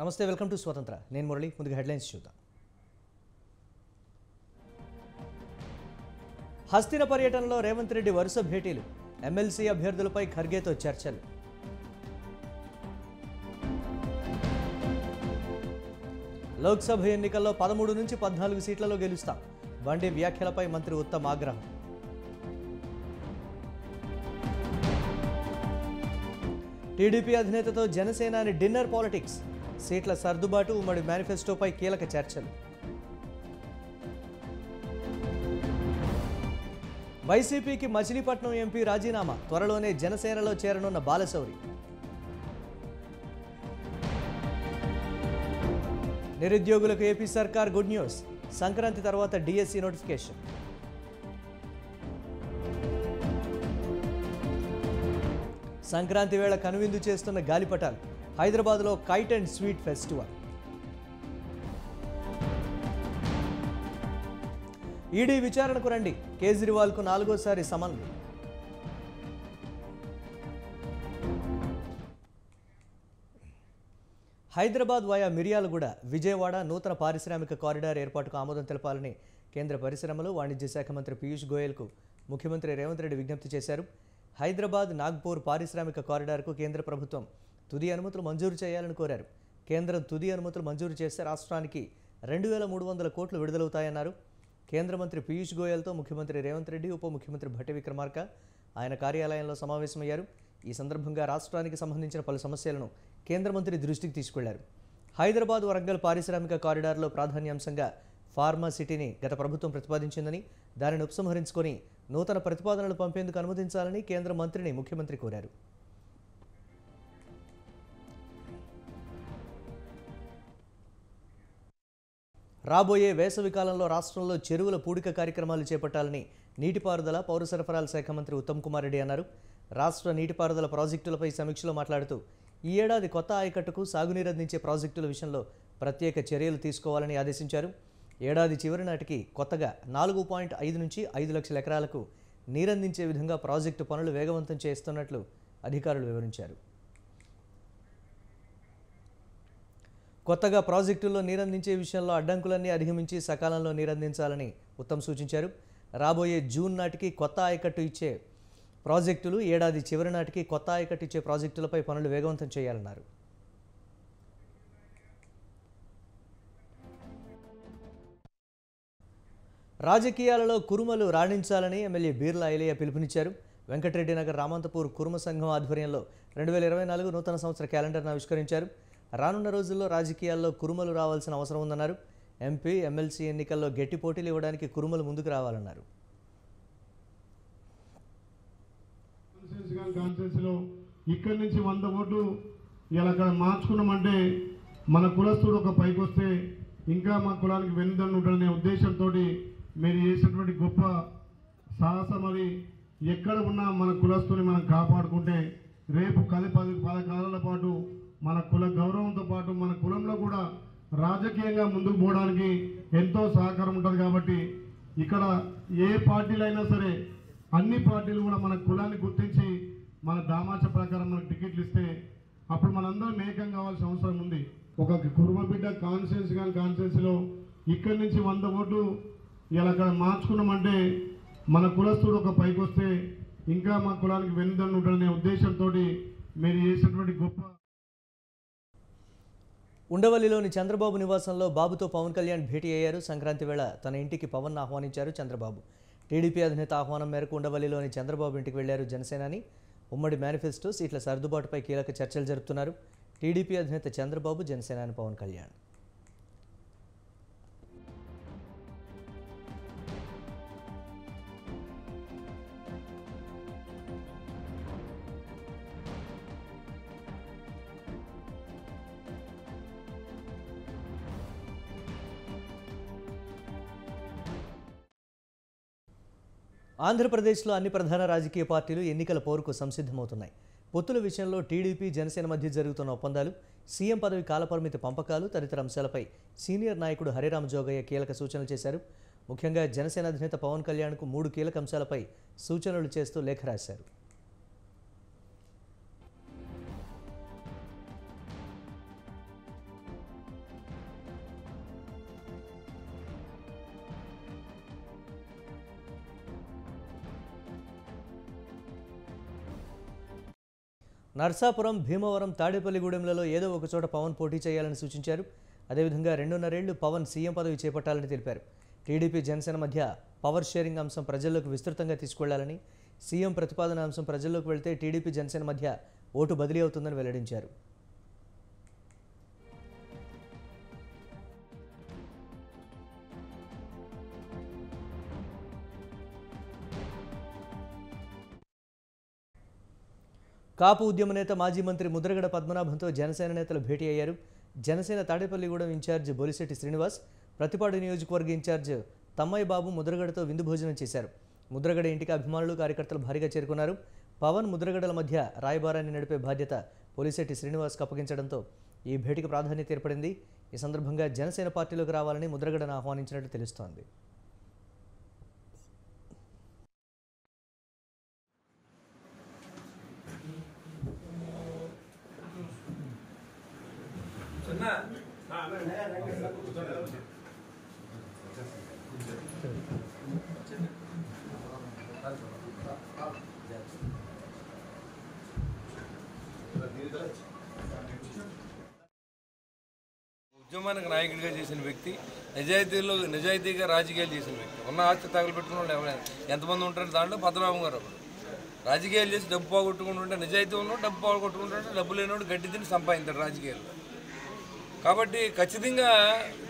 నమస్తే, welcome to స్వతంత్ర. నేను మురళి. ముందుగా హెడ్లైన్స్ చూద్దాం. హస్తిన పర్యటనలో రేవంత్ రెడ్డి వరుస భేటీలు, ఎమ్మెల్సీ అభ్యర్థులపై ఖర్గేతో చర్చలు. లోక్సభ ఎన్నికల్లో 13 నుంచి 14 సీట్లలో గెలుస్తాం. బండి వ్యాఖ్యలపై మంత్రి ఉత్తమ్ ఆగ్రహం. టీడీపీ అధినేతతో జనసేనాని డిన్నర్ పాలిటిక్స్, సీట్ల సర్దుబాటు, ఉమ్మడి మేనిఫెస్టోపై కీలక చర్చలు. వైసీపీకి మచిలీపట్నం ఎంపీ రాజీనామా, త్వరలోనే జనసేనలో చేరనున్న బాలశౌరి. నిరుద్యోగులకు ఏపీ సర్కార్ గుడ్ న్యూస్, సంక్రాంతి తర్వాత డిఎస్సి నోటిఫికేషన్. సంక్రాంతి వేళ కనువిందు చేస్తున్న గాలిపటాలు, హైదరాబాద్లో kite and sweet festival. ED విచారణకు రండి, కేజ్రీవాల్కు 4వ సమన్. హైదరాబాద్ వయా మిర్యాలగూడ, విజయవాడ నూతన పారిశ్రామిక కారిడార్ ఏర్పాటుకు ఆమోదం తెలపాలని కేంద్ర పరిశ్రమలు, వాణిజ్య శాఖ మంత్రి పీయూష్ గోయల్కు ముఖ్యమంత్రి రేవంత్ రెడ్డి విజ్ఞప్తి చేశారు. హైదరాబాద్ నాగ్పూర్ పారిశ్రామిక కారిడార్కు కేంద్ర ప్రభుత్వం తుది అనుమతులు మంజూరు చేయాలని కోరారు. కేంద్రం తుది అనుమతులు మంజూరు చేస్తే రాష్ట్రానికి 2300 కోట్లు విడుదలవుతాయన్నారు. కేంద్ర మంత్రి పీయూష్ గోయల్తో ముఖ్యమంత్రి రేవంత్ రెడ్డి, ఉప ముఖ్యమంత్రి భట్టి విక్రమార్క ఆయన కార్యాలయంలో సమావేశమయ్యారు. ఈ సందర్భంగా రాష్ట్రానికి సంబంధించిన పలు సమస్యలను కేంద్ర మంత్రి దృష్టికి తీసుకెళ్లారు. హైదరాబాద్ వరంగల్ పారిశ్రామిక కారిడార్లో ప్రాధాన్యాంశంగా ఫార్మా సిటీని గత ప్రభుత్వం ప్రతిపాదించిందని, దానిని ఉపసంహరించుకొని నూతన ప్రతిపాదనలు పంపేందుకు అనుమతించాలని కేంద్ర మంత్రిని ముఖ్యమంత్రి కోరారు. రాబోయే వేసవి కాలంలో రాష్ట్రంలో చెరువుల పూడిక కార్యక్రమాలు చేపట్టాలని నీటిపారుదల, పౌర సరఫరాల శాఖ మంత్రి ఉత్తమ్ కుమార్ రెడ్డి అన్నారు. రాష్ట్ర నీటిపారుదల ప్రాజెక్టులపై సమీక్షలో మాట్లాడుతూ ఈ ఏడాది కొత్త ఆయకట్టుకు సాగునీరు అందించే ప్రాజెక్టుల విషయంలో ప్రత్యేక చర్యలు తీసుకోవాలని ఆదేశించారు. ఏడాది చివరి నాటికి కొత్తగా 4.5 నుంచి 5 లక్షల ఎకరాలకు నీరందించే విధంగా ప్రాజెక్టు పనులు వేగవంతం చేస్తున్నట్లు అధికారులు వివరించారు. కొత్తగా ప్రాజెక్టుల్లో నీరందించే విషయంలో అడ్డంకులన్నీ అధిగమించి సకాలంలో నీరందించాలని ఉత్తమ్ సూచించారు. రాబోయే జూన్ నాటికి కొత్త ఆయకట్టు ఇచ్చే ప్రాజెక్టులు, ఏడాది చివరి నాటికి కొత్త ఆయకట్టు ఇచ్చే ప్రాజెక్టులపై పనులు వేగవంతం చేయాలన్నారు. రాజకీయాలలో కురుమలు రాణించాలని ఎమ్మెల్యే బీర్లా ఐలయ్య పిలుపునిచ్చారు. వెంకటరెడ్డి నగర్ రామంతపూర్ కురుమ సంఘం ఆధ్వర్యంలో 2024 నూతన సంవత్సర క్యాలెండర్ను ఆవిష్కరించారు. రానున్న రోజుల్లో రాజకీయాల్లో కురుమలు రావాల్సిన అవసరం ఉందన్నారు. ఎంపీ, ఎమ్మెల్సీ ఎన్నికల్లో గట్టి పోటీలు ఇవ్వడానికి కురుమలు ముందుకు రావాలన్నారు. ఇక్కడి నుంచి 100 ఓట్లు ఇలా అక్కడ మార్చుకున్నామంటే మన కులస్తుడు ఒక పైకి వస్తే ఇంకా మా కులానికి వెన్నుదన్ను ఉండాలనే ఉద్దేశంతో మీరు చేసినటువంటి గొప్ప సాహసం. అది ఎక్కడ ఉన్నా మన కులస్తుని మనం కాపాడుకుంటే రేపు 10 కాలాల పాటు మన కుల గౌరవంతో పాటు మన కులంలో కూడా రాజకీయంగా ముందుకు పోవడానికి ఎంతో సహకారం ఉంటుంది. కాబట్టి ఇక్కడ ఏ పార్టీలైనా సరే అన్ని పార్టీలు కూడా మన కులాన్ని గుర్తించి మన దామాష ప్రకారం మనకు టికెట్లు ఇస్తే అప్పుడు మనందరం ఏకం కావాల్సిన అవసరం ఉంది. ఒక కుర్మబిడ్డ కాన్స్టిట్యున్సీలో ఇక్కడి నుంచి 100 ఓట్లు ఇలా అక్కడ మార్చుకున్నామంటే మన కులస్తుడు ఒక పైకి వస్తే ఇంకా మా కులానికి వెన్నుదన్ను ఉండాలనే ఉద్దేశంతో మీరు చేసినటువంటి గొప్ప. ఉండవల్లిలోని చంద్రబాబు నివాసంలో బాబుతో పవన్ కళ్యాణ్ భేటీ అయ్యారు. సంక్రాంతి వేళ తన ఇంటికి పవన్ ఆహ్వానించారు చంద్రబాబు. టీడీపీ అధినేత ఆహ్వానం మేరకు ఉండవల్లిలోని చంద్రబాబు ఇంటికి వెళ్లారు జనసేనాని. ఉమ్మడి మేనిఫెస్టో, సీట్ల సర్దుబాటుపై కీలక చర్చలు జరుపుతున్నారు టీడీపీ అధినేత చంద్రబాబు, జనసేనాని పవన్ కళ్యాణ్. ఆంధ్రప్రదేశ్లో అన్ని ప్రధాన రాజకీయ పార్టీలు ఎన్నికల పోరుకు సంసిద్ధమవుతున్నాయి. పొత్తుల విషయంలో టీడీపీ, జనసేన మధ్య జరుగుతున్న ఒప్పందాలు, సీఎం పదవి కాలపరిమితి పంపకాలు తదితర అంశాలపై సీనియర్ నాయకుడు హరిరామ జోగయ్య కీలక సూచనలు చేశారు. ముఖ్యంగా జనసేన అధినేత పవన్ కళ్యాణ్కు 3 కీలక అంశాలపై సూచనలు చేస్తూ లేఖ రాశారు. నర్సాపురం, భీమవరం, తాడేపల్లిగూడెంలలో ఏదో ఒక చోట పవన్ పోటీ చేయాలని సూచించారు. అదేవిధంగా 2.5 ఏళ్లు పవన్ సీఎం పదవి చేపట్టాలని తెలిపారు. టీడీపీ, జనసేన మధ్య పవర్ షేరింగ్ అంశం ప్రజల్లోకి విస్తృతంగా తీసుకెళ్లాలని, సీఎం ప్రతిపాదన అంశం ప్రజల్లోకి వెళ్తే టీడీపీ, జనసేన మధ్య ఓటు బదిలీ అవుతుందని వెల్లడించారు. కాపు ఉద్యమ నేత మాజీ మంత్రి ముద్రగడ పద్మనాభంతో జనసేన నేతలు భేటీ అయ్యారు. జనసేన తాడేపల్లిగూడెం ఇన్ఛార్జ్ బొలిశెట్టి శ్రీనివాస్, ప్రతిపాడు నియోజకవర్గ ఇన్ఛార్జ్ తమ్మయ్య బాబు ముద్రగడతో విందు భోజనం చేశారు. ముద్రగడ ఇంటికి అభిమానులు, కార్యకర్తలు భారీగా చేరుకున్నారు. పవన్, ముద్రగడల మధ్య రాయబారాన్ని నడిపే బాధ్యత బొలిశెట్టి శ్రీనివాస్కు అప్పగించడంతో ఈ భేటీకి ప్రాధాన్యత ఏర్పడింది. ఈ సందర్భంగా జనసేన పార్టీలోకి రావాలని ముద్రగడను ఆహ్వానించినట్లు తెలుస్తోంది. ఉద్యమానికి నాయకుడిగా చేసిన వ్యక్తి, నిజాయితీగా రాజకీయాలు చేసిన వ్యక్తి. ఉన్న ఆస్తి తగలబెట్టుకున్న వాళ్ళు ఎవరైనా ఎంతమంది ఉంటారు? దాంట్లో పద్మనాభం గారు ఒకరు. రాజకీయాలు చేసి డబ్బు పోగొట్టుకుంటుంటే, నిజాయితీ ఉన్నోడు డబ్బు పోగొట్టుకుంటుంటే, డబ్బు లేనివాడు గడ్డి తిని సంపాదించాడు రాజకీయాల్లో. కాబట్టి ఖచ్చితంగా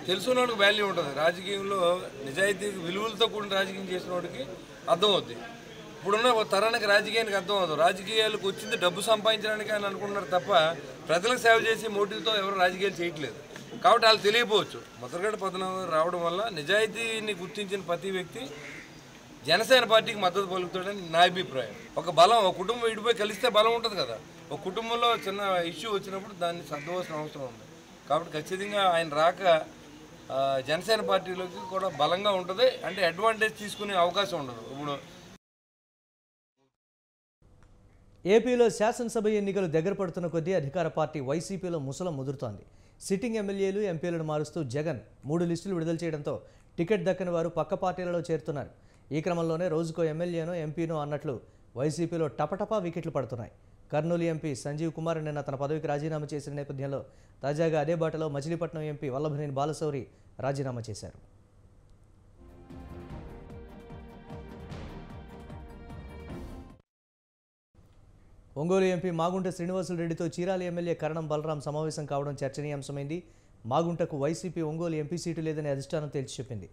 తెలుసున్నోడికి వాల్యూ ఉంటుంది. రాజకీయంలో నిజాయితీ విలువలతో కూడిన రాజకీయం చేసిన వాడికి అర్థం అవుద్ది. ఇప్పుడున్న తరానికి రాజకీయానికి అర్థం అవుతుంది. రాజకీయాలకు వచ్చింది డబ్బు సంపాదించడానికి అని అనుకుంటున్నారు తప్ప ప్రజలకు సేవ చేసి మోటివ్తో ఎవరు రాజకీయాలు చేయట్లేదు. కాబట్టి వాళ్ళు తెలియకపోవచ్చు. ముద్రగడ పద్మనాభం రావడం వల్ల నిజాయితీని గుర్తించిన ప్రతి వ్యక్తి జనసేన పార్టీకి మద్దతు పలుకుతాడని నా అభిప్రాయం. ఒక బలం, ఒక కుటుంబం విడిపోయి కలిస్తే బలం ఉంటుంది కదా. ఒక కుటుంబంలో చిన్న ఇష్యూ వచ్చినప్పుడు దాన్ని సర్దవలసిన అవసరం ఉంది. కాబట్టి ఖచ్చితంగా ఆయన రాక జనసేన పార్టీలోకి కూడా బలంగా ఉంటుంది. అంటే అడ్వాంటేజ్ తీసుకునే అవకాశం ఉండదు. ఇప్పుడు ఏపీలో శాసనసభ ఎన్నికలు దగ్గర పడుతున్న కొద్దీ అధికార పార్టీ వైసీపీలో ముసలం ముదురుతోంది. సిట్టింగ్ ఎమ్మెల్యేలు, ఎంపీలను మారుస్తూ జగన్ 3 లిస్టులు విడుదల చేయడంతో టికెట్ దక్కని వారు పక్క పార్టీలలో చేరుతున్నారు. ఈ క్రమంలోనే రోజుకో ఎమ్మెల్యేనో, ఎంపీనో అన్నట్లు వైసీపీలో టపటపా వికెట్లు పడుతున్నాయి. కర్నూలు ఎంపీ సంజీవ్ కుమార్ నిన్న తన పదవికి రాజీనామా చేసిన నేపథ్యంలో తాజాగా అదే బాటలో మచిలీపట్నం ఎంపీ వల్లభనేని బాలశౌరి రాజీనామా చేశారు. ఒంగోలు ఎంపీ మాగుంట శ్రీనివాసులు రెడ్డితో చీరాల ఎమ్మెల్యే కరణం బలరాం సమావేశం కావడం చర్చనీయాంశమైంది. మాగుంటకు వైసీపీ ఒంగోలు ఎంపీ సీటు లేదని అధిష్టానం తేల్చి చెప్పింది.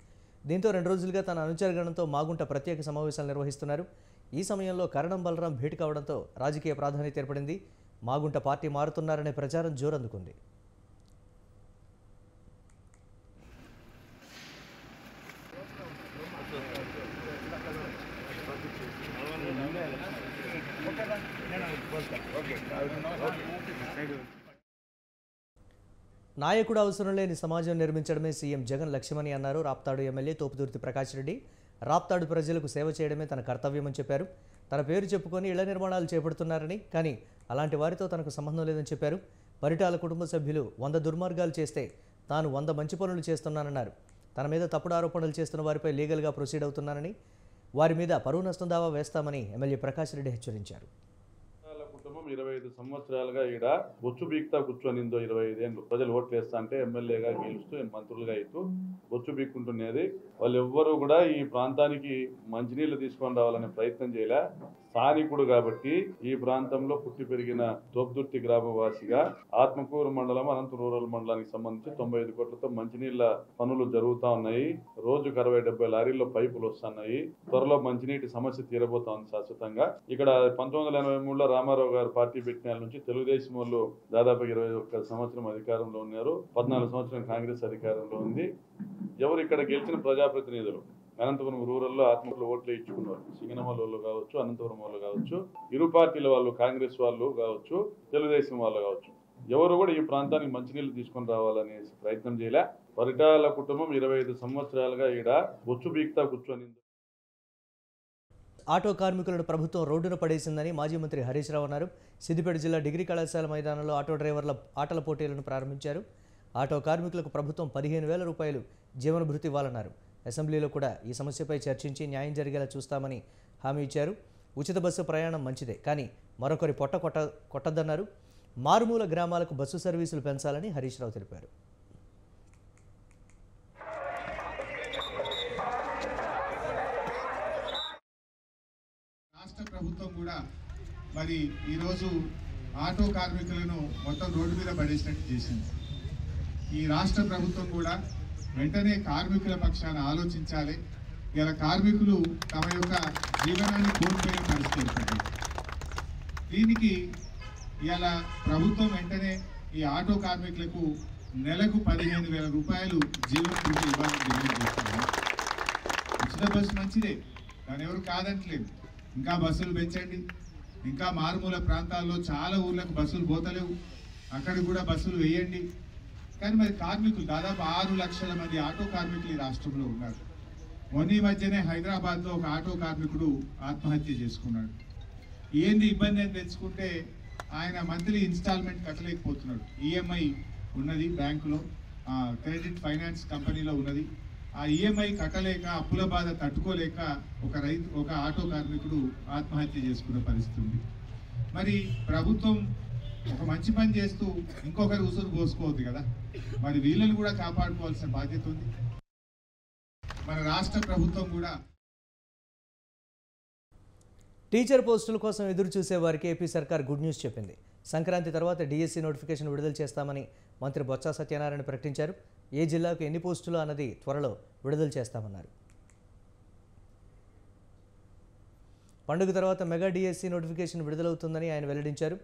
దీంతో 2 రోజులుగా తన అనుచరగణంతో మాగుంట ప్రత్యేక సమావేశాలు నిర్వహిస్తున్నారు. ఈ సమయంలో కరణం బలరాం భేటీ కావడంతో రాజకీయ ప్రాధాన్యత ఏర్పడింది. మాగుంట పార్టీ మారుతున్నారనే ప్రచారం జోరందుకుంది. నాయకుడు అవసరం లేని సమాజం నిర్మించడమే సీఎం జగన్ లక్ష్యమని అన్నారు రాప్తాడు ఎమ్మెల్యే తోపుదుర్తి ప్రకాష్ రెడ్డి. రాప్తాడు ప్రజలకు సేవ చేయడమే తన కర్తవ్యమని చెప్పారు. తన పేరు చెప్పుకొని ఇళ్ల నిర్మాణాలు చేపడుతున్నారని, కానీ అలాంటి వారితో తనకు సంబంధం లేదని చెప్పారు. పరిటాల కుటుంబ సభ్యులు 100 దుర్మార్గాలు చేస్తే తాను 100 మంచి పనులు చేస్తున్నానన్నారు. తన మీద తప్పుడు ఆరోపణలు చేస్తున్న వారిపై లీగల్గా ప్రొసీడ్ అవుతున్నానని, వారి మీద పరువు నష్టం దావా వేస్తామని ఎమ్మెల్యే ప్రకాష్ రెడ్డి హెచ్చరించారు. కుటుంబం 25 సంవత్సరాలుగా ఈడ బొచ్చు బీక్తా కూర్చొనిందో 25 ఏళ్ళు ప్రజలు ఓట్లు వేస్తా అంటే ఎమ్మెల్యేగా గెలుస్తూ మంత్రులుగా ఇస్తూ బొచ్చు బీక్కుంటున్నది. వాళ్ళు ఎవ్వరూ కూడా ఈ ప్రాంతానికి మంచినీళ్లు తీసుకొని రావాలనే ప్రయత్నం చేయలే. స్థానికుడు కాబట్టి ఈ ప్రాంతంలో పుట్టి పెరిగిన తోపుదుర్తి గ్రామవాసిగా ఆత్మకూరు మండలం, అనంతపురం రూరల్ మండలానికి సంబంధించి 95 కోట్లతో మంచినీళ్ల పనులు జరుగుతూ ఉన్నాయి. రోజుకు 60-70 లారీల్లో పైపులు వస్తున్నాయి. త్వరలో మంచినీటి సమస్య తీరబోతా ఉంది శాశ్వతంగా. ఇక్కడ 1983లో రామారావు గారు పార్టీ పెట్టిన నుంచి తెలుగుదేశం వాళ్ళు దాదాపు 21 సంవత్సరం అధికారంలో ఉన్నారు. 14 సంవత్సరం కాంగ్రెస్ అధికారంలో ఉంది. ఎవరు ఇక్కడ గెలిచిన ప్రజాప్రతినిధులు అనంతపురం రూరల్లో ఆత్మకూరులో ఓట్లు ఇచ్చుకున్నారు. సింగనమల వాళ్ళు కావచ్చు, అనంతపురం వాళ్ళు కావచ్చు, ఇరు పార్టీల వాళ్ళు, కాంగ్రెస్ వాళ్ళు కావచ్చు, తెలుగుదేశం వాళ్ళు కావచ్చు, ఎవరు కూడా ఈ ప్రాంతానికి మంచినీళ్లు తీసుకొని రావాలనే ప్రయత్నం చేయలే. పరిటాల కుటుంబం 25 సంవత్సరాలుగా ఈడ బొచ్చు బీక్తా కూర్చొని ఆటో కార్మికులను ప్రభుత్వం రోడ్డున పడేసిందని మాజీ మంత్రి హరీష్ రావు అన్నారు. సిద్దిపేట జిల్లా డిగ్రీ కళాశాల మైదానంలో ఆటో డ్రైవర్ల ఆటల పోటీలను ప్రారంభించారు. ఆటో కార్మికులకు ప్రభుత్వం 15,000 రూపాయలు జీవనభృతి ఇవ్వాలన్నారు. అసెంబ్లీలో కూడా ఈ సమస్యపై చర్చించి న్యాయం జరిగేలా చూస్తామని హామీ ఇచ్చారు. ఉచిత బస్సు ప్రయాణం మంచిదే, కానీ మరొకరి కొట్టద్దన్నారు. మారుమూల గ్రామాలకు బస్సు సర్వీసులు పెంచాలని హరీష్ రావు తెలిపారు. రాష్ట్ర ప్రభుత్వం కూడా మరి ఈరోజు ఆటో కార్మికులను మొత్తం రోడ్డు మీద పడేసినట్టు చేసింది. ఈ రాష్ట్ర ప్రభుత్వం కూడా వెంటనే కార్మికుల పక్షాన ఆలోచించాలి. ఇలా కార్మికులు తమ యొక్క జీవనాన్ని కోల్పోయే పరిస్థితి ఏర్పడింది. దీనికి ఇలా ప్రభుత్వం వెంటనే ఈ ఆటో కార్మికులకు నెలకు 15,000 రూపాయలు జీవన భృతి ఇవ్వాలని డిమాండ్ చేస్తున్నారు. ఉచిత బస్సు మంచిదే, దాని ఎవరు కాదంటలేదు. ఇంకా బస్సులు పెంచండి. ఇంకా మారుమూల ప్రాంతాల్లో చాలా ఊర్లకు బస్సులు పోతలేవు, అక్కడికి కూడా బస్సులు వేయండి. కానీ మరి కార్మికులు దాదాపు 6 లక్షల మంది ఆటో కార్మికులు ఈ రాష్ట్రంలో ఉన్నారు. మొన్న మధ్యనే హైదరాబాద్లో ఒక ఆటో కార్మికుడు ఆత్మహత్య చేసుకున్నాడు. ఏంది ఇబ్బంది అని తెలుసుకుంటే ఆయన మంత్లీ ఇన్స్టాల్మెంట్ కట్టలేకపోతున్నాడు. ఈఎంఐ ఉన్నది బ్యాంకులో, క్రెడిట్ ఫైనాన్స్ కంపెనీలో ఉన్నది. ఆ ఈఎంఐ కట్టలేక అప్పుల బాధ తట్టుకోలేక ఒక ఆటో కార్మికుడు ఆత్మహత్య చేసుకునే పరిస్థితి ఉంది. మరి ప్రభుత్వం ఒక మంచి పని చేస్తూ ఇంకొకరి ఉసురు పోసుకోవద్దు కదా, మరి వీళ్ళని కూడా కాపాడుకోవాల్సిన బాధ్యత ఉంది. మన రాష్ట్ర ప్రభుత్వం కూడా టీచర్ పోస్టుల కోసం ఎదురు చూసే వారికి ఏపీ సర్కార్ గుడ్ న్యూస్ చెప్పింది. సంక్రాంతి తర్వాత డిఎస్సి నోటిఫికేషన్ విడుదల చేస్తామని మంత్రి బొత్స సత్యనారాయణ ప్రకటించారు. ఏ జిల్లాకు ఎన్ని పోస్టులు అన్నది త్వరలో విడుదల చేస్తామన్నారు. పండుగ తర్వాత మెగా డిఎస్సి నోటిఫికేషన్ విడుదలవుతుందని ఆయన వెల్లడించారు.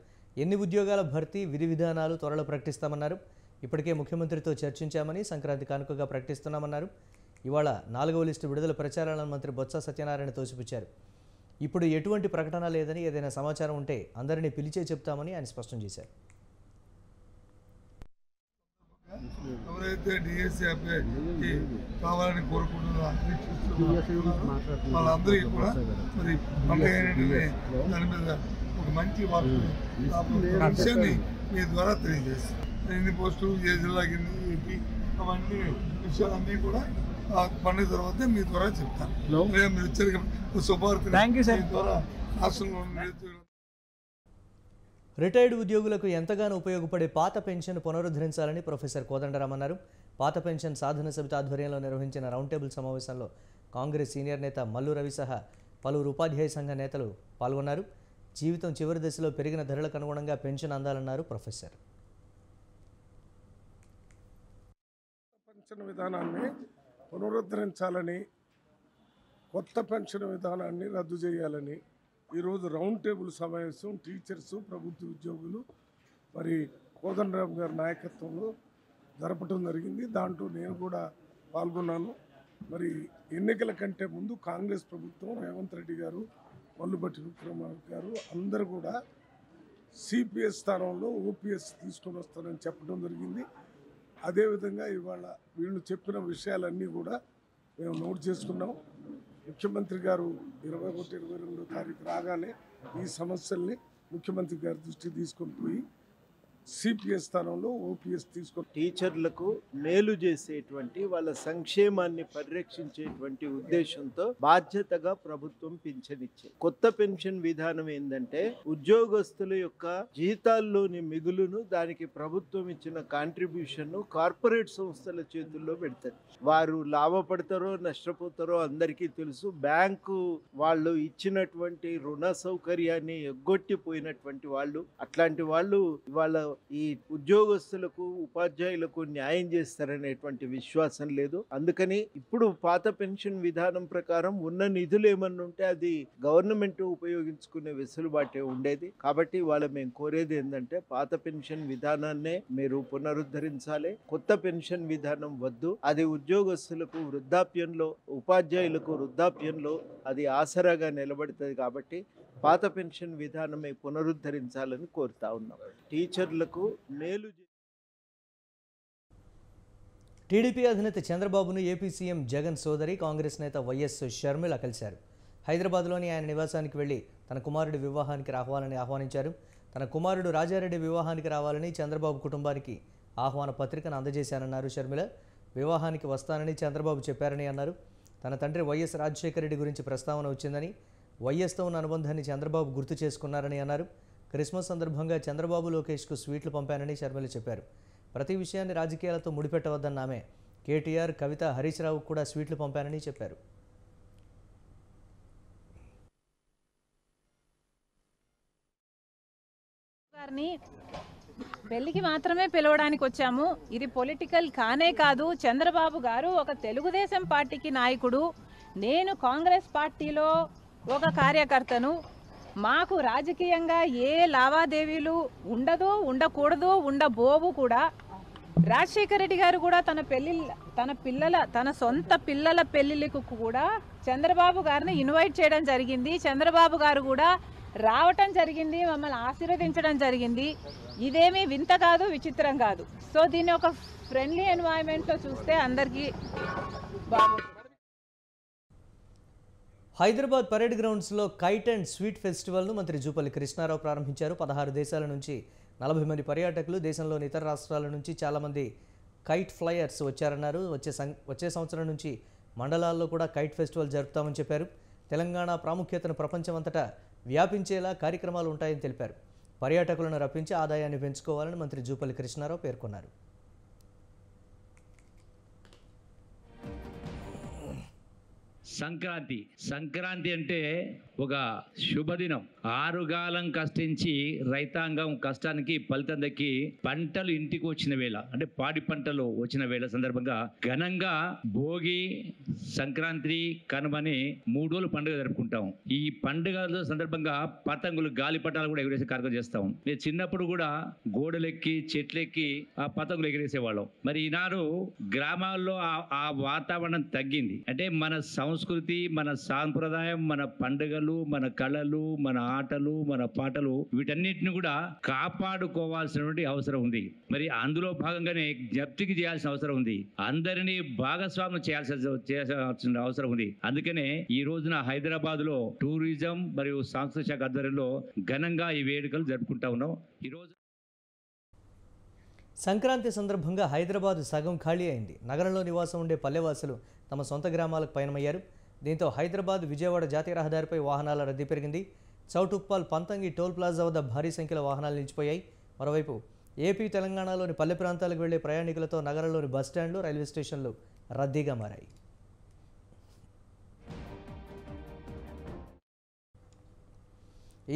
ఎన్ని ఉద్యోగాల భర్తీ, విధి విధానాలు త్వరలో ప్రకటిస్తామన్నారు. ఇప్పటికే ముఖ్యమంత్రితో చర్చించామని, సంక్రాంతి కానుకగా ప్రకటిస్తున్నామన్నారు. ఇవాళ 4వ లిస్టు విడుదల ప్రచారాలను మంత్రి బొత్స సత్యనారాయణ తోసిపుచ్చారు. ఇప్పుడు ఎటువంటి ప్రకటన లేదని, ఏదైనా సమాచారం ఉంటే అందరినీ పిలిచే చెప్తామని ఆయన స్పష్టం చేశారు. ఎవరైతే డిఎస్సి కావాలని కోరుకుంటున్నారో వాళ్ళందరికీ కూడా మరి దాని మీద ఒక మంచి విషయాన్ని మీ ద్వారా తెలియజేస్తాం. ఎన్ని పోస్టులు, ఏ జిల్లాకి ఎన్ని, అవన్నీ విషయాలన్నీ కూడా పండుగ తర్వాత మీ ద్వారా చెప్తాను. మీరు ఇచ్చారు శుభార్త ద్వారా రాష్ట్రంలో రిటైర్డ్ ఉద్యోగులకు ఎంతగానో ఉపయోగపడే పాత పెన్షన్ పునరుద్ధరించాలని ప్రొఫెసర్ కోదండరాం అన్నారు. పాత పెన్షన్ సాధన సమితి ఆధ్వర్యంలో నిర్వహించిన రౌండ్ టేబుల్ సమావేశంలో కాంగ్రెస్ సీనియర్ నేత మల్లు రవి సహా పలువురు ఉపాధ్యాయ సంఘ నేతలు పాల్గొన్నారు. జీవితం చివరి దశలో పెరిగిన ధరలకు అనుగుణంగా పెన్షన్ అందాలన్నారు ప్రొఫెసర్. పెన్షన్ విధానాన్ని పునరుద్ధరించాలని, కొత్త పెన్షన్ విధానాన్ని రద్దు చేయాలని ఈరోజు రౌండ్ టేబుల్ సమావేశం టీచర్స్, ప్రభుత్వ ఉద్యోగులు మరి కోదండరాం గారి నాయకత్వంలో జరపడం జరిగింది. దాంట్లో నేను కూడా పాల్గొన్నాను. మరి ఎన్నికల కంటే ముందు కాంగ్రెస్ ప్రభుత్వం, రేవంత్ రెడ్డి గారు, మల్లుబట్టి విక్రమార్క గారు అందరూ కూడా సిపిఎస్ స్థానంలో ఓపీఎస్ తీసుకొని వస్తారని చెప్పడం జరిగింది. అదేవిధంగా ఇవాళ వీళ్ళు చెప్పిన విషయాలన్నీ కూడా మేము నోట్ చేసుకున్నాం. ముఖ్యమంత్రి గారు 21, 22 తారీఖు రాగానే ఈ సమస్యల్ని ముఖ్యమంత్రి గారి దృష్టికి తీసుకొని పోయి సిపిఎస్ స్థానంలో ఓపీఎస్ తీసుకొని టీచర్లకు మేలు చేసేటువంటి, వాళ్ళ సంక్షేమాన్ని పరిరక్షించేటువంటి ఉద్దేశంతో బాధ్యతగా ప్రభుత్వం పింఛన్ ఇచ్చే కొత్త పెన్షన్ విధానం ఏంటంటే, ఉద్యోగస్తుల యొక్క జీతాల్లోని మిగులును దానికి ప్రభుత్వం ఇచ్చిన కాంట్రిబ్యూషన్ కార్పొరేట్ సంస్థల చేతుల్లో పెడతారు. వారు లాభపడతారో నష్టపోతారో అందరికీ తెలుసు. బ్యాంకు వాళ్ళు ఇచ్చినటువంటి రుణ సౌకర్యాన్ని ఎగ్గొట్టిపోయినటువంటి వాళ్ళు, అట్లాంటి వాళ్ళు ఇవాళ ఈ ఉద్యోగస్తులకు, ఉపాధ్యాయులకు న్యాయం చేస్తారనేటువంటి విశ్వాసం లేదు. అందుకని ఇప్పుడు పాత పెన్షన్ విధానం ప్రకారం ఉన్న నిధులు ఏమన్నా ఉంటే అది గవర్నమెంట్ ఉపయోగించుకునే వెసులుబాటే ఉండేది. కాబట్టి ఇవాళ మేము కోరేది ఏంటంటే, పాత పెన్షన్ విధానాన్నే మీరు పునరుద్ధరించాలి. కొత్త పెన్షన్ విధానం వద్దు. అది ఉద్యోగస్తులకు వృద్ధాప్యంలో, ఉపాధ్యాయులకు వృద్ధాప్యంలో అది ఆసరాగా నిలబడుతుంది. కాబట్టి పాత పెన్షన్ విధానమే పునరుద్ధరించాలని కోరుతా ఉన్నాం. టీచర్లకు మేలు. టీడీపీ అధినేత చంద్రబాబును ఏపీ సీఎం జగన్ సోదరి కాంగ్రెస్ నేత వైఎస్ షర్మిల కలిశారు. హైదరాబాద్లోని ఆయన నివాసానికి వెళ్లి తన కుమారుడి వివాహానికి రావాలని ఆహ్వానించారు. తన కుమారుడు రాజారెడ్డి వివాహానికి రావాలని చంద్రబాబు కుటుంబానికి ఆహ్వాన పత్రికను అందజేశానన్నారు షర్మిల. వివాహానికి వస్తానని చంద్రబాబు చెప్పారని అన్నారు. తన తండ్రి వైఎస్ రాజశేఖర రెడ్డి గురించి ప్రస్తావన వచ్చిందని, వైఎస్తో ఉన్న అనుబంధాన్ని చంద్రబాబు గుర్తు చేసుకున్నారని అన్నారు. క్రిస్మస్ సందర్భంగా చంద్రబాబు లోకేష్కు స్వీట్లు పంపానని షర్మిల చెప్పారు. ప్రతి విషయాన్ని రాజకీయాలతో ముడిపెట్టవద్దన్న ఆమె కేటీఆర్, కవిత, హరీష్ రావుకు కూడా స్వీట్లు పంపానని చెప్పారు. పెళ్లికి మాత్రమే పిలవడానికి వచ్చాము. ఇది పొలిటికల్ కానే కాదు. చంద్రబాబు గారు ఒక తెలుగుదేశం పార్టీకి నాయకుడు, నేను కాంగ్రెస్ పార్టీలో ఒక కార్యకర్తను. మాకు రాజకీయంగా ఏ లావాదేవీలు ఉండదు, ఉండకూడదు, ఉండబోవు కూడా. రాజశేఖర రెడ్డి గారు కూడా తన సొంత పిల్లల పెళ్లిళ్ళకు కూడా చంద్రబాబు గారిని ఇన్వైట్ చేయడం జరిగింది. చంద్రబాబు గారు కూడా రావటం జరిగింది, మమ్మల్ని ఆశీర్వదించడం జరిగింది. ఇదేమీ వింత కాదు, విచిత్రం కాదు. సో దీన్ని ఒక ఫ్రెండ్లీ ఎన్వైరన్మెంట్లో చూస్తే అందరికీ బాగుంటుంది. హైదరాబాద్ పరేడ్ గ్రౌండ్స్లో కైట్ అండ్ స్వీట్ ఫెస్టివల్ను మంత్రి జూపల్లి కృష్ణారావు ప్రారంభించారు. 16 దేశాల నుంచి 40 మంది పర్యాటకులు, దేశంలోని ఇతర రాష్ట్రాల నుంచి చాలామంది కైట్ ఫ్లయర్స్ వచ్చారన్నారు. వచ్చే సంవత్సరం నుంచి మండలాల్లో కూడా కైట్ ఫెస్టివల్ జరుపుతామని చెప్పారు. తెలంగాణ ప్రాముఖ్యతను ప్రపంచమంతటా వ్యాపించేలా కార్యక్రమాలు ఉంటాయని తెలిపారు. పర్యాటకులను రప్పించి ఆదాయాన్ని పెంచుకోవాలని మంత్రి జూపల్లి కృష్ణారావు పేర్కొన్నారు. సంక్రాంతి అంటే ఒక శుభదినం. ఆరుగాలం కష్టించి రైతాంగం కష్టానికి ఫలితం దక్కి పంటలు ఇంటికి వచ్చిన వేళ, అంటే పాడి పంటలు వచ్చిన వేళ సందర్భంగా ఘనంగా భోగి, సంక్రాంతి, కనుమని 3 రోజులు పండుగ జరుపుకుంటాం. ఈ పండుగల సందర్భంగా పతంగులు, గాలిపటాలు కూడా ఎగరేసే కార్యక్రమం చేస్తాం. నేను చిన్నప్పుడు కూడా గోడలెక్కి, చెట్లెక్కి ఆ పతంగులు ఎగరేసేవాళ్ళం. మరి ఈనాడు గ్రామాల్లో ఆ వాతావరణం తగ్గింది. అంటే మన సంస్కృతి, మన సాంప్రదాయం, మన పండుగలు, మన కళలు, మన ఆటలు, మన పాటలు, వీటన్నిటిని కూడా కాపాడుకోవాల్సినటువంటి అవసరం ఉంది. మరి అందులో భాగంగానే జ్ఞప్తికి చేయాల్సిన అవసరం ఉంది. అందరినీ భాగస్వామ్యం చేయాల్సిన అవసరం ఉంది. అందుకనే ఈ రోజున హైదరాబాద్ లో టూరిజం మరియు సాంస్కృతిక శాఖ ఆధ్వర్యంలో ఘనంగా ఈ వేడుకలు జరుపుకుంటా ఉన్నాం. ఈరోజు సంక్రాంతి సందర్భంగా హైదరాబాద్ సగం ఖాళీ అయింది. నగరంలో నివాసం ఉండే పల్లెవాసులు తమ సొంత గ్రామాలకు పయనమయ్యారు. దీంతో హైదరాబాద్ విజయవాడ జాతీయ రహదారిపై వాహనాల రద్దీ పెరిగింది. చౌటుప్పల్, పంతంగి టోల్ ప్లాజా వద్ద భారీ సంఖ్యలో వాహనాలు నిలిచిపోయాయి. మరోవైపు ఏపీ, తెలంగాణలోని పల్లె ప్రాంతాలకు వెళ్లే ప్రయాణికులతో నగరంలోని బస్టాండ్లు, రైల్వే స్టేషన్లు రద్దీగా మారాయి.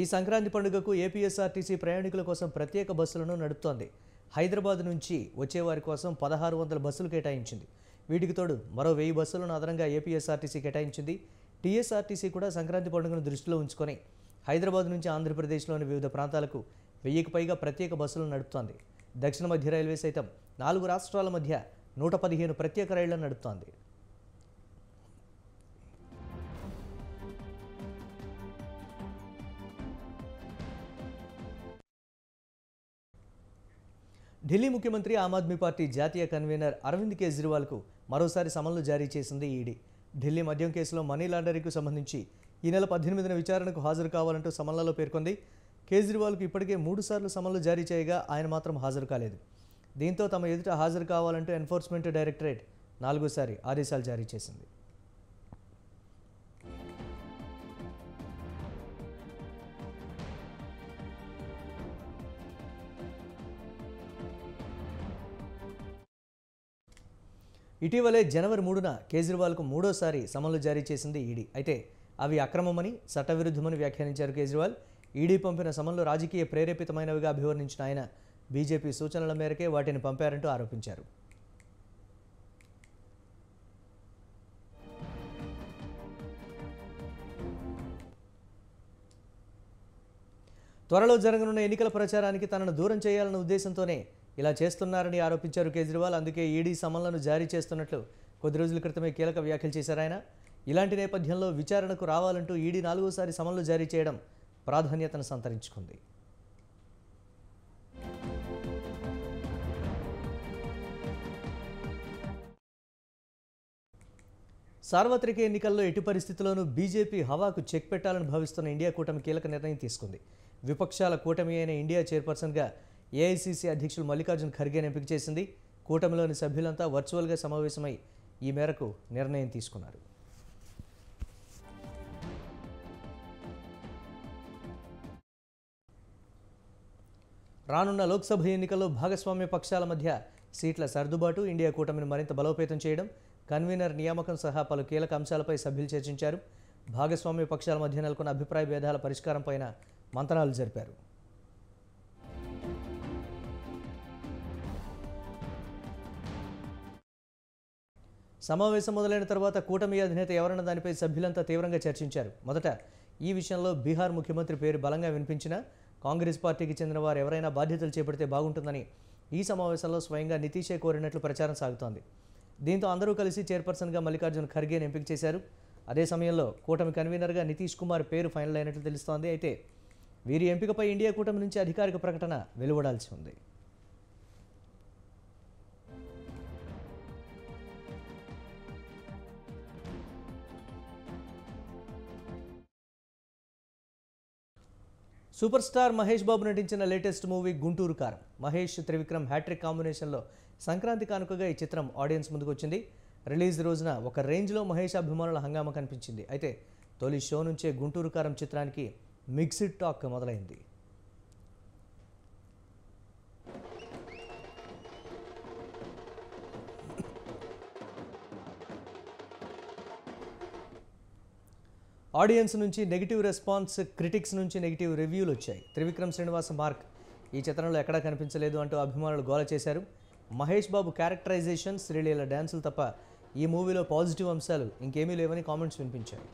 ఈ సంక్రాంతి పండుగకు ఏపీఎస్ఆర్టీసీ ప్రయాణికుల కోసం ప్రత్యేక బస్సులను నడుపుతోంది. హైదరాబాద్ నుంచి వచ్చేవారి కోసం 1600 బస్సులు కేటాయించింది. వీటికి తోడు మరో 1000 బస్సులను అదనంగా ఏపీఎస్ఆర్టీసీ కేటాయించింది. టీఎస్ఆర్టీసీ కూడా సంక్రాంతి పండుగను దృష్టిలో ఉంచుకొని హైదరాబాద్ నుంచి ఆంధ్రప్రదేశ్లోని వివిధ ప్రాంతాలకు 1000కి పైగా ప్రత్యేక బస్సులను నడుపుతోంది. దక్షిణ మధ్య రైల్వే సైతం 4 రాష్ట్రాల మధ్య 115 ప్రత్యేక రైళ్లను నడుపుతోంది. ఢిల్లీ ముఖ్యమంత్రి, ఆమ్ ఆద్మీ పార్టీ జాతీయ కన్వీనర్ అరవింద్ కేజ్రీవాల్కు మరోసారి సమన్లు జారీ చేసింది ఈడీ. ఢిల్లీ మద్యం కేసులో మనీ లాండరింగ్కు సంబంధించి ఈ నెల 18న విచారణకు హాజరు కావాలంటూ సమన్లలో పేర్కొంది. కేజ్రీవాల్కు ఇప్పటికే 3 సార్లు సమన్లు జారీ చేయగా ఆయన మాత్రం హాజరు కాలేదు. దీంతో తమ ఎదుట హాజరు కావాలంటూ ఎన్ఫోర్స్మెంట్ డైరెక్టరేట్ 4సారి ఆదేశాలు జారీ చేసింది. ఇటీవలే జనవరి 3న కేజ్రీవాల్కు 3వసారి సమన్లు జారీ చేసింది ఈడీ. అయితే అవి అక్రమమని, చట్టవిరుద్ధమని వ్యాఖ్యానించారు కేజ్రీవాల్. ఈడీ పంపిన సమన్లు రాజకీయ ప్రేరేపితమైనవిగా అభివర్ణించిన ఆయన బీజేపీ సూచనల మేరకే వాటిని పంపారంటూ ఆరోపించారు. త్వరలో జరగనున్న ఎన్నికల ప్రచారానికి తనను దూరం చేయాలన్న ఉద్దేశంతోనే ఇలా చేస్తున్నారని ఆరోపించారు కేజ్రీవాల్. అందుకే ఈడీ సమన్లను జారీ చేస్తున్నట్లు కొద్ది రోజుల క్రితమే కీలక వ్యాఖ్యలు చేశారు ఆయన. ఇలాంటి నేపథ్యంలో విచారణకు రావాలంటూ ఈడీ 4వసారి సమన్లు జారీ చేయడం ప్రాధాన్యతను సంతరించుకుంది. సార్వత్రిక ఎన్నికల్లో ఎట్టి పరిస్థితుల్లోనూ బీజేపీ హవాకు చెక్ పెట్టాలని భావిస్తున్న ఇండియా కూటమి కీలక నిర్ణయం తీసుకుంది. విపక్షాల కూటమి అయిన ఇండియా చైర్పర్సన్గా ఏఐసీసీ అధ్యక్షులు మల్లికార్జున్ ఖర్గేను ఎంపిక చేసింది. కూటమిలోని సభ్యులంతా వర్చువల్గా సమావేశమై ఈ మేరకు నిర్ణయం తీసుకున్నారు. రానున్న లోక్సభ ఎన్నికల్లో భాగస్వామ్య పక్షాల మధ్య సీట్ల సర్దుబాటు, ఇండియా కూటమిని మరింత బలోపేతం చేయడం, కన్వీనర్ నియామకం సహా పలు కీలక అంశాలపై సభ్యులు చర్చించారు. భాగస్వామ్య పక్షాల మధ్య నెలకొన్న అభిప్రాయ భేదాల పరిష్కారంపైన మంతనాలు జరిపారు. సమావేశం మొదలైన తర్వాత కూటమి అధినేత ఎవరన్న దానిపై సభ్యులంతా తీవ్రంగా చర్చించారు. మొదట ఈ విషయంలో బీహార్ ముఖ్యమంత్రి పేరు బలంగా వినిపించినా కాంగ్రెస్ పార్టీకి చెందిన వారు ఎవరైనా బాధ్యతలు చేపడితే బాగుంటుందని ఈ సమావేశంలో స్వయంగా నితీషే కోరినట్లు ప్రచారం సాగుతోంది. దీంతో అందరూ కలిసి చైర్పర్సన్గా మల్లికార్జున్ ఖర్గేని ఎంపిక చేశారు. అదే సమయంలో కూటమి కన్వీనర్గా నితీష్ కుమార్ పేరు ఫైనల్ అయినట్లు తెలుస్తోంది. అయితే వీరి ఎంపికపై ఇండియా కూటమి నుంచి అధికారిక ప్రకటన వెలువడాల్సి ఉంది. సూపర్ స్టార్ మహేష్ బాబు నటించిన లేటెస్ట్ మూవీ గుంటూరు కారం. మహేష్ త్రివిక్రమ్ హ్యాట్రిక్ కాంబినేషన్లో సంక్రాంతి కానుకగా ఈ చిత్రం ఆడియన్స్ ముందుకు వచ్చింది. రిలీజ్ రోజున ఒక రేంజ్లో మహేష్ అభిమానుల హంగామా కనిపించింది. అయితే తొలి షో నుంచే గుంటూరు కారం చిత్రానికి మిక్స్డ్ టాక్ మొదలైంది. ఆడియన్స్ నుంచి నెగిటివ్ రెస్పాన్స్, క్రిటిక్స్ నుంచి నెగిటివ్ రివ్యూలు వచ్చాయి. త్రివిక్రమ్ శ్రీనివాస మార్క్ ఈ చిత్రంలో ఎక్కడా కనిపించలేదు అంటూ అభిమానులు గోల చేశారు. మహేష్ బాబు క్యారెక్టరైజేషన్, శ్రీలీల డ్యాన్సులు తప్ప ఈ మూవీలో పాజిటివ్ అంశాలు ఇంకేమీ లేవని కామెంట్స్ వినిపించాయి.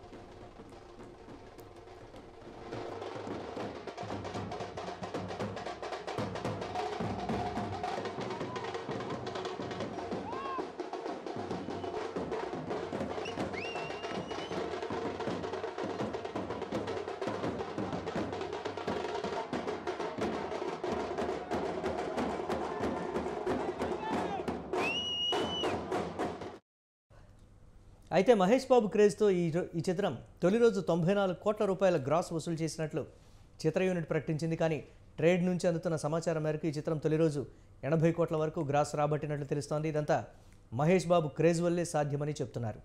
అయితే మహేష్ బాబు క్రేజ్తో ఈ చిత్రం తొలి రోజు 94 కోట్ల రూపాయల గ్రాస్ వసూలు చేసినట్లు చిత్ర యూనిట్ ప్రకటించింది. కానీ ట్రేడ్ నుంచి అందుతున్న సమాచారం మేరకు ఈ చిత్రం తొలి రోజు 80 కోట్ల వరకు గ్రాస్ రాబట్టినట్లు తెలుస్తోంది. ఇదంతా మహేష్ బాబు క్రేజ్ వల్లే సాధ్యమని చెప్తున్నారు.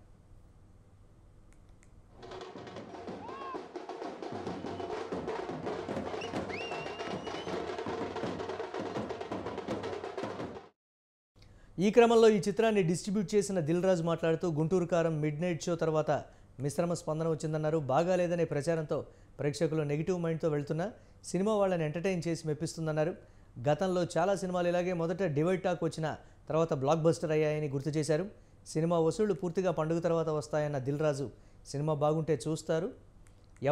ఈ క్రమంలో ఈ చిత్రాన్ని డిస్ట్రిబ్యూట్ చేసిన దిల్ రాజు మాట్లాడుతూ గుంటూరు కారం మిడ్ నైట్ షో తర్వాత మిశ్రమ స్పందన వచ్చిందన్నారు. బాగాలేదనే ప్రచారంతో ప్రేక్షకులు నెగిటివ్ మైండ్తో వెళ్తున్నా సినిమా వాళ్ళని ఎంటర్టైన్ చేసి మెప్పిస్తుందన్నారు. గతంలో చాలా సినిమాలు ఇలాగే మొదట డివైడ్ టాక్ వచ్చిన తర్వాత బ్లాక్ బస్టర్ అయ్యాయని గుర్తు చేశారు. సినిమా వసూళ్లు పూర్తిగా పండుగ తర్వాత వస్తాయన్న దిల్ రాజు సినిమా బాగుంటే చూస్తారు,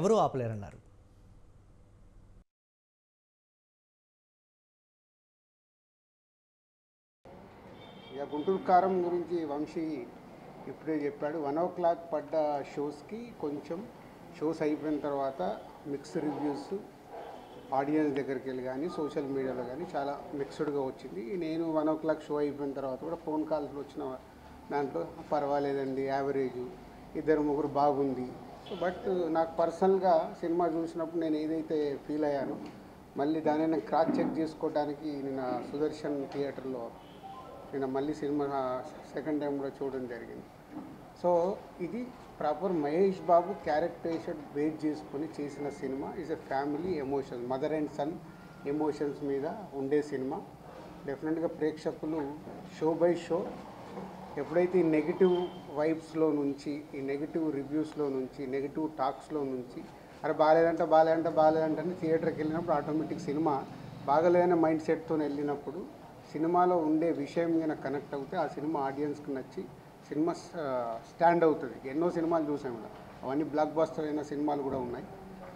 ఎవరూ ఆపలేరన్నారు. ఇక గుంటూరు కారం గురించి వంశీ ఇప్పుడే చెప్పాడు. 1 o'clock పడ్డ షోస్కి కొంచెం షోస్ అయిపోయిన తర్వాత మిక్స్డ్ రివ్యూస్ ఆడియన్స్ దగ్గరికి వెళ్ళి కానీ సోషల్ మీడియాలో కానీ చాలా మిక్స్డ్గా వచ్చింది. నేను 1 o'clock షో అయిపోయిన తర్వాత కూడా ఫోన్ కాల్స్ వచ్చిన దాంట్లో పర్వాలేదండి, యావరేజ్, 2-3 బాగుంది. సో బట్ నాకు పర్సనల్గా సినిమా చూసినప్పుడు నేను ఏదైతే ఫీల్ అయ్యానో మళ్ళీ దాన్ని నేను క్రాస్ చెక్ చేసుకోవడానికి నేను సుదర్శన్ థియేటర్లో నేను మళ్ళీ సినిమా సెకండ్ టైం కూడా చూడడం జరిగింది. సో ఇది proper Mahesh Babu characterisation base చేసుకొని చేసిన సినిమా. Is a family emotions, mother and son emotions మీద ఉండే సినిమా. డెఫినెట్గా ప్రేక్షకులు షో బై షో ఎప్పుడైతే ఈ నెగిటివ్ వైబ్స్లో నుంచి, ఈ నెగిటివ్ రివ్యూస్లో నుంచి, నెగిటివ్ టాక్స్లో నుంచి అరే బాగాలేదంటే అని థియేటర్కి వెళ్ళినప్పుడు ఆటోమేటిక్ సినిమా బాగలేదనే మైండ్ సెట్తో వెళ్ళినప్పుడు సినిమాలో ఉండే విషయం మీద కనెక్ట్ అవుతే ఆ సినిమా ఆడియన్స్కి నచ్చి సినిమా స్టాండ్ అవుతుంది. ఎన్నో సినిమాలు చూసాం కూడా, అవన్నీ బ్లాక్ బస్టర్ అయిన సినిమాలు కూడా ఉన్నాయి.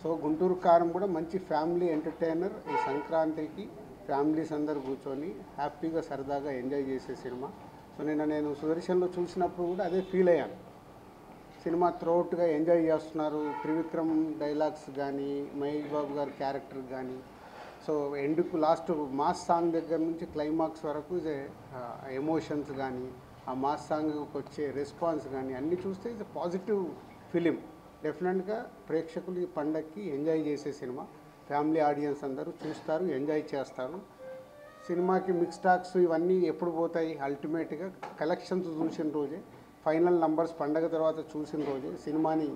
సో గుంటూరు కారం కూడా మంచి ఫ్యామిలీ ఎంటర్టైనర్. ఈ సంక్రాంతికి ఫ్యామిలీస్ అందరు కూర్చొని హ్యాపీగా సరదాగా ఎంజాయ్ చేసే సినిమా. సో నేను సుదర్శన్లో చూసినప్పుడు కూడా అదే ఫీల్ అయ్యాను. సినిమా త్రూఅవుట్గా ఎంజాయ్ చేస్తున్నారు. త్రివిక్రమ్ డైలాగ్స్ కానీ, మహేష్ బాబు గారి క్యారెక్టర్ కానీ, సో ఎండుకు లాస్ట్ మాస్ సాంగ్ దగ్గర నుంచి క్లైమాక్స్ వరకు ఎమోషన్స్ కానీ, ఆ మాస్ సాంగ్కి వచ్చే రెస్పాన్స్ కానీ అన్నీ చూస్తే ఇది పాజిటివ్ ఫిలిం. డెఫినెట్గా ప్రేక్షకులు ఈ పండగకి ఎంజాయ్ చేసే సినిమా. ఫ్యామిలీ ఆడియన్స్ అందరూ చూస్తారు, ఎంజాయ్ చేస్తారు. సినిమాకి మిక్స్ టాక్స్ ఇవన్నీ ఎప్పుడు పోతాయి? అల్టిమేట్గా కలెక్షన్స్ చూసిన రోజే, ఫైనల్ నంబర్స్ పండగ తర్వాత చూసిన రోజే సినిమాని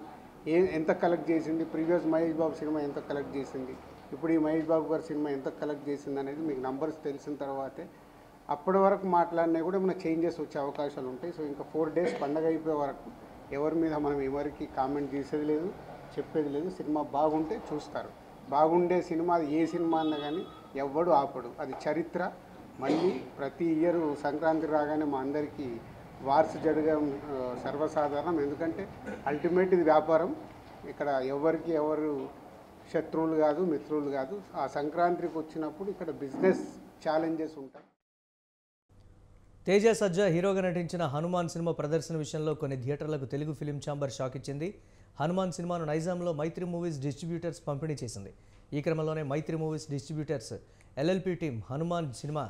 ఎంత కలెక్ట్ చేసింది, ప్రీవియస్ మహేష్ బాబు సినిమా ఎంత కలెక్ట్ చేసింది, ఇప్పుడు ఈ మహేష్ బాబు గారి సినిమా ఎంత కలెక్ట్ చేసింది అనేది మీకు నంబర్స్ తెలిసిన తర్వాతే అప్పటి వరకు మాట్లాడినా కూడా మన చేంజెస్ వచ్చే అవకాశాలు ఉంటాయి. సో ఇంకా 4 days పండగ అయిపోయే వరకు ఎవరి మీద మనం ఎవరికి కామెంట్ చేసేది లేదు, చెప్పేది లేదు. సినిమా బాగుంటే చూస్తారు. బాగుండే సినిమా అది ఏ సినిమా అన్నా కానీ ఎవ్వడు ఆపడు. అది చరిత్ర. మళ్ళీ ప్రతి ఇయర్ సంక్రాంతి రాగానే మా అందరికీ వార్స్ జరగడం సర్వసాధారణం. ఎందుకంటే అల్టిమేట్ ఇది వ్యాపారం. ఇక్కడ ఎవరికి ఎవరు శత్రువులు కాదు, మిత్రులు కాదు. ఆ సంక్రాంతికి వచ్చినప్పుడు ఇక్కడ బిజినెస్ ఛాలెంజెస్ ఉంటాయి. తేజ సజ్జా హీరోగా నటించిన హనుమాన్ సినిమా ప్రదర్శన విషయంలో కొన్ని థియేటర్లకు తెలుగు ఫిలిం ఛాంబర్ షాక్ ఇచ్చింది. హనుమాన్ సినిమాను నైజాంలో మైత్రి మూవీస్ డిస్ట్రిబ్యూటర్స్ పంపిణీ చేసింది. ఈ క్రమంలోనే Mythri movies distributors LLP team Hanuman cinema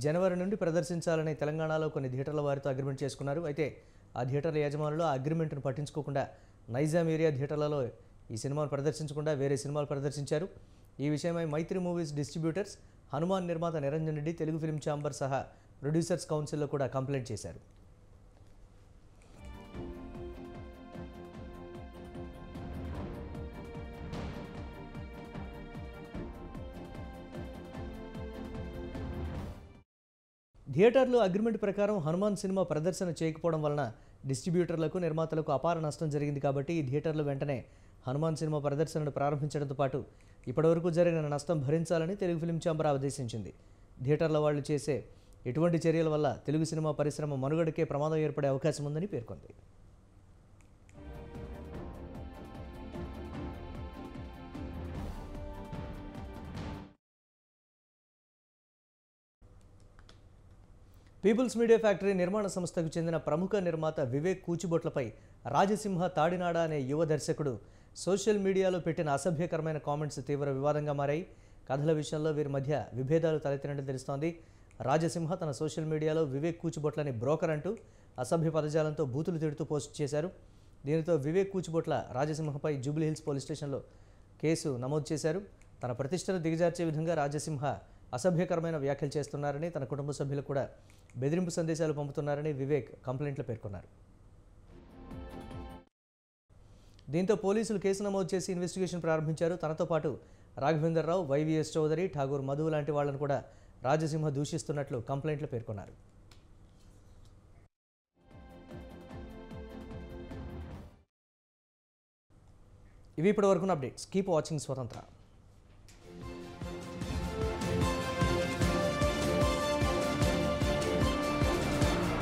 జనవరి నుండి ప్రదర్శించాలని తెలంగాణలో కొన్ని థియేటర్ల వారితో అగ్రిమెంట్ చేసుకున్నారు. అయితే ఆ థియేటర్ల యజమానులు ఆ అగ్రిమెంట్ను పట్టించుకోకుండా నైజాం ఏరియా థియేటర్లలో ఈ సినిమాను ప్రదర్శించకుండా వేరే సినిమాలు ప్రదర్శించారు. ఈ విషయమై మైత్రి మూవీస్ డిస్ట్రిబ్యూటర్స్ హనుమాన్ నిర్మాత నిరంజన్ రెడ్డి తెలుగు ఫిలిం ఛాంబర్ సహా ప్రొడ్యూసర్స్ కౌన్సిల్లో కూడా కంప్లైంట్ చేశారు. థియేటర్లు అగ్రిమెంట్ ప్రకారం హనుమాన్ సినిమా ప్రదర్శన చేయకపోవడం వలన డిస్ట్రిబ్యూటర్లకు నిర్మాతలకు అపార నష్టం జరిగింది. కాబట్టి ఈ థియేటర్లు వెంటనే హనుమాన్ సినిమా ప్రదర్శనను ప్రారంభించడంతో పాటు ఇప్పటివరకు జరిగిన నష్టం భరించాలని తెలుగు ఫిలిం ఛాంబర్ ఆదేశించింది. థియేటర్ల వాళ్ళు చేసే ఎటువంటి చర్యల వల్ల తెలుగు సినిమా పరిశ్రమ మనుగడకే ప్రమాదం ఏర్పడే అవకాశం ఉందని పేర్కొంది. పీపుల్స్ మీడియా ఫ్యాక్టరీ నిర్మాణ సంస్థకు చెందిన ప్రముఖ నిర్మాత వివేక్ కూచిబొట్లపై రాజసింహ తాడినాడ అనే యువ దర్శకుడు సోషల్ మీడియాలో పెట్టిన అసభ్యకరమైన కామెంట్స్ తీవ్ర వివాదంగా మారాయి. కథల విషయంలో వీరి మధ్య విభేదాలు తలెత్తినట్టు తెలుస్తోంది. రాజసింహ తన సోషల్ మీడియాలో వివేక్ కూచిబొట్లని బ్రోకర్ అంటూ అసభ్య పదజాలంతో బూతులు తిడుతూ పోస్ట్ చేశారు. దీనితో వివేక్ కూచిబొట్ల రాజసింహపై జూబ్లీహిల్స్ పోలీస్ స్టేషన్లో కేసు నమోదు చేశారు. తన ప్రతిష్టను దిగజార్చే విధంగా రాజసింహ అసభ్యకరమైన వ్యాఖ్యలు చేస్తున్నారని, తన కుటుంబ సభ్యులు కూడా బెదిరింపు సందేశాలు పంపుతున్నారని వివేక్ కంప్లైంట్లో పేర్కొన్నారు. దీంతో పోలీసులు కేసు నమోదు చేసి ఇన్వెస్టిగేషన్ ప్రారంభించారు. తనతో పాటు రాఘవేందర్ రావు, వైవిఎస్ చౌదరి, ఠాగూర్ మధు లాంటి వాళ్లను కూడా రాజసింహ దూషిస్తున్నట్లు కంప్లైంట్లో పేర్కొన్నారు. ఇవి ఇప్పటి వరకున్న అప్డేట్స్. కీప్ వాచింగ్ స్వతంత్ర.